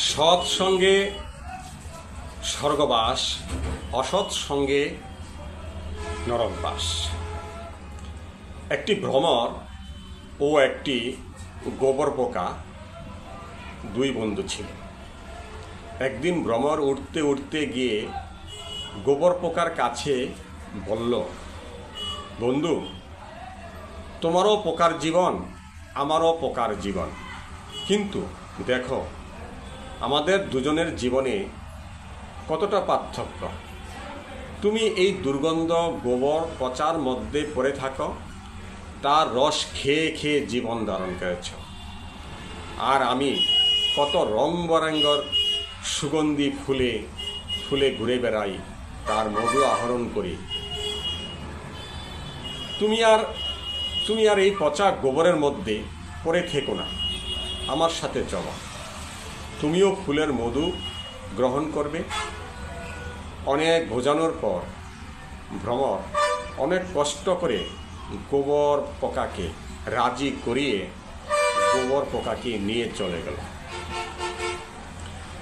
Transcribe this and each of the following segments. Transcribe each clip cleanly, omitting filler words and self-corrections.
সৎ সঙ্গে স্বর্গবাস, অসৎ সঙ্গে নরকবাস। একটি ভ্রমর ও একটি গোবর পোকা দুই বন্ধু ছিল। একদিন ভ্রমর উঠতে উঠতে গিয়ে গোবর পোকার কাছে বলল, বন্ধু, তোমারও পোকার জীবন, আমারও পোকার জীবন, কিন্তু দেখো আমাদের দুজনের জীবনে কতটা পার্থক্য। তুমি এই দুর্গন্ধ গোবর পচার মধ্যে পড়ে থাকো, তার রস খেয়ে খেয়ে জীবন ধারণ করেছ, আর আমি কত রং বেরঙের সুগন্ধি ফুলে ফুলে ঘুরে বেড়াই, তার মধু আহরণ করি। তুমি আর এই পচা গোবরের মধ্যে পড়ে থেকো না, আমার সাথে চলো, তুমিও ফুলের মধু গ্রহণ করবে। অনেক বোঝানোর পর ভ্রমর অনেক কষ্ট করে গোবর পোকাকে রাজি করিয়ে গোবর পোকাকে নিয়ে চলে গেল।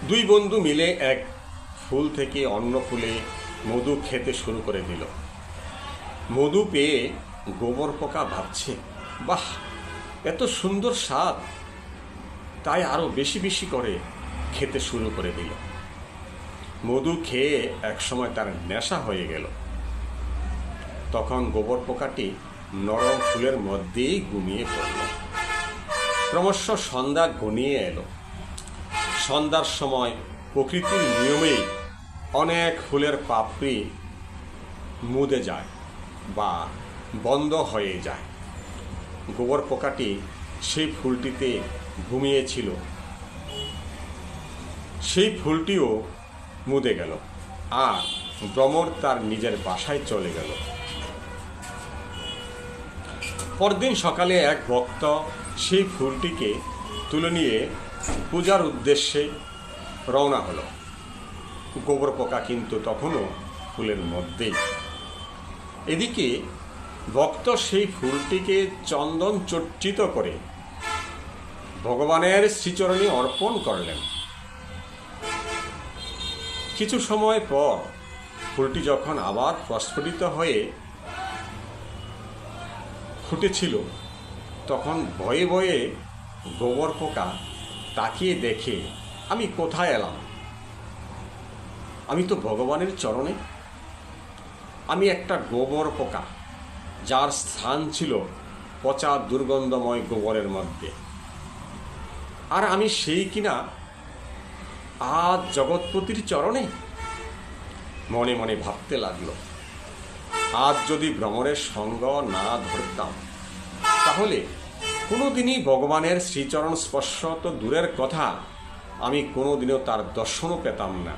দুই বন্ধু মিলে এক ফুল থেকে অন্য ফুলে মধু খেতে শুরু করে দিল। মধু পেয়ে গোবর পোকা ভাবছে, বাহ, এত সুন্দর স্বাদ, তাই আরো বেশি বেশি করে খেতে শুরু করে দিল। মধু খেয়ে একসময় তার নেশা হয়ে গেল। তখন গোবর পোকাটি নরম ফুলের মধ্যেই ঘুমিয়ে পড়ল। ক্রমশ সন্ধ্যা ঘনিয়ে এলো। সন্ধ্যার সময় প্রকৃতির নিয়মেই অনেক ফুলের পাপড়ি মুদে যায় বা বন্ধ হয়ে যায়। গোবর পোকাটি সেই ফুলটিতে ঘুমিয়েছিল, সেই ফুলটিও মুদে গেল, আর ভ্রমর তার নিজের বাসায় চলে গেল। পরদিন সকালে এক ভক্ত সেই ফুলটিকে তুলে নিয়ে পূজার উদ্দেশ্যে রওনা হলো। গোবর পোকা কিন্তু তখনও ফুলের মধ্যেই। এদিকে ভক্ত সেই ফুলটিকে চন্দন চর্চিত করে ভগবানের শ্রীচরণে অর্পণ করলেন। কিছু সময় পর ফুলটি যখন আবার প্রস্ফুটিত হয়ে ফুটেছিল, তখন ভয়ে ভয়ে গোবর পোকা তাকিয়ে দেখে, আমি কোথায় এলাম? আমি তো ভগবানের চরণে। আমি একটা গোবর পোকা, যার স্থান ছিল পচা দুর্গন্ধময় গোবরের মধ্যে, আর আমি সেই কিনা আজ জগৎপতির চরণে। মনে মনে ভাবতে লাগলো, আজ যদি ভ্রমরের সঙ্গ না ধরতাম, তাহলে কোনোদিনই ভগবানের শ্রীচরণ স্পর্শ তো দূরের কথা, আমি কোনোদিনও তার দর্শনও পেতাম না।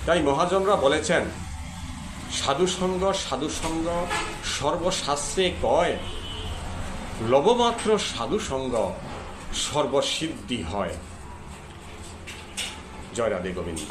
তাই মহাজনরা বলেছেন, সাধুসঙ্গ সাধুসঙ্গ সর্বশাস্ত্রে কয়, লবমাত্র সাধুসঙ্গ সর্বসিদ্ধি হয়। জয় রাধে গোবিন্দ।